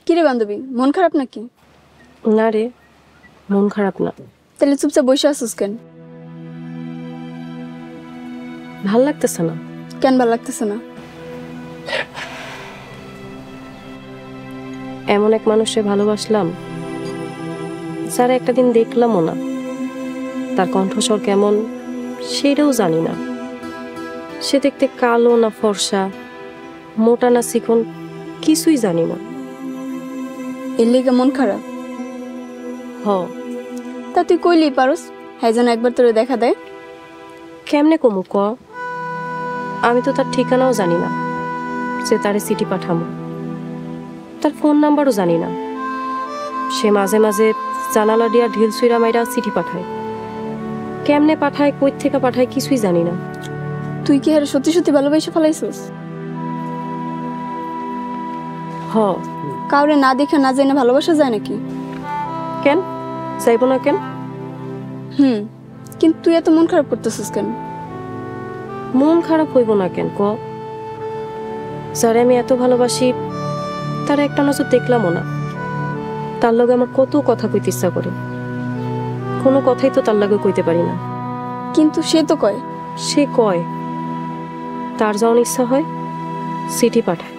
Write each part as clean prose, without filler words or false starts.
কিরে বান্ধবী, মন খারাপ নাকি? না রে, মন খারাপ না। তাহলে চুপচাপ বসে আসছিস কেন? ভাল লাগতেছে না। কেন ভাল লাগতেছে না? এমন এক মানুষে ভালোবাসলাম যারা একটা দিন দেখলামও না, তার কণ্ঠস্বর কেমন সেটাও জানি না। সে দেখতে কালো না ফর্সা, মোটা না চিকন, কিছুই জানি না। এর লেগে মন খারাপ? হ। তা তুই কইলেই পারস, হ্যাঁ যেন একবার তোরে দেখা দেয়। কেমনে কমু ক? আমি তো তার ঠিকানাও জানি না, সে তারে চিঠি পাঠামো। তার ফোন নাম্বারও জানি না। সে মাঝে মাঝে জানালা দিয়া ঢিল সুইরা মাইরা চিঠি পাঠায়। কেমনে পাঠায়, কই থেকে পাঠায়, কিছুই জানি না। তুই কি আর সত্যি সত্যি ভালোবাসা ফেলাইছিস? হ। কাউরে না দেখে না জেনে ভালোবাসা যায় নাকি? কেন যাইব না কেন? কিন্তু তুই এত মন খারাপ করতেছিস কেন? মন খারাপ হইব না কেন ক? যারে আমি এত ভালোবাসি তার একটা নজর দেখলামও না। তার লগে আমার কত কথা কইতে ইচ্ছা করে, কোনো কথাই তো তার লগে কইতে পারি না। কিন্তু সে তো কয়। সে কয়, তার যখন ইচ্ছা হয় চিঠি পাঠায়।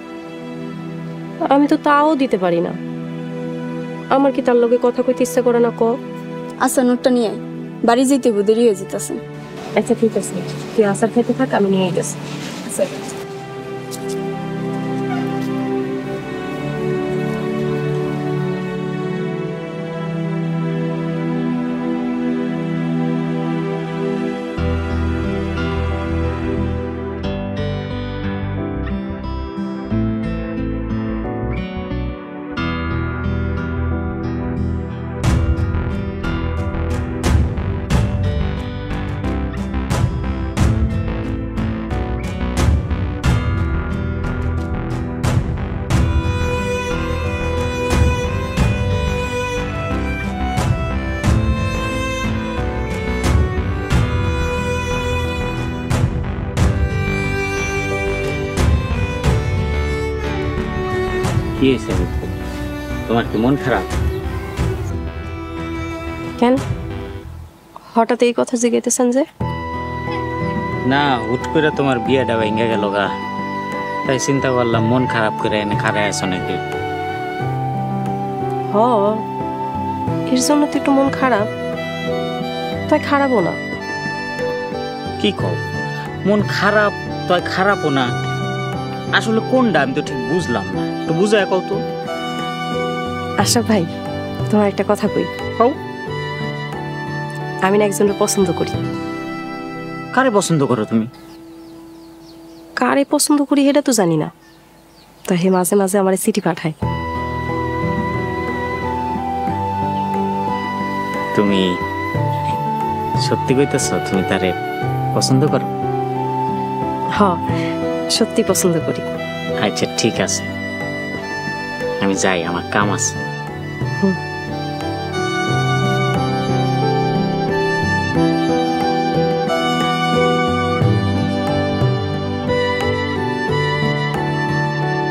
আমি তো তাও দিতে পারি না। আমার কি তার লগে কথা কইতে ইচ্ছা করে না ক? আচ্ছা, নোটটা নিয়ে আয়, বাড়ি যেতে দেরি হয়ে যেতেছে। আচ্ছা ঠিক আছে, তুই আসার খেতে থাক, আমি নিয়ে গেছি। আচ্ছা। কি হয়েছে? তোমার কি মন খারাপ? কেন হঠাৎ এই কথা জিজ্ঞেতেছেন যে? না, হুট করে তোমার বিয়েটা ভেঙে গেল গা, তাই চিন্তা করলাম মন খারাপ করে এনে খারাপ আছো নাকি। হ, এর জন্য তো একটু মন খারাপ, তাই খারাপও না। কি কও, মন খারাপ তাই খারাপও না? আসলে কোনটা আমি তো ঠিক বুঝলাম না, একটু বুঝায় কও তো। আশরাফ ভাই, তোমার একটা কথা কই। কও। আমি না একজনকে পছন্দ করি। কারে পছন্দ করো তুমি? কারে পছন্দ করি সেটা তো জানি না, তো হে মাঝে মাঝে আমার চিঠি পাঠায়। তুমি সত্যি কইতেছ তুমি তারে পছন্দ করো? হ, সত্যি পছন্দ করি। আচ্ছা ঠিক আছে, আমি যাই, আমার কাম আছে। হুম।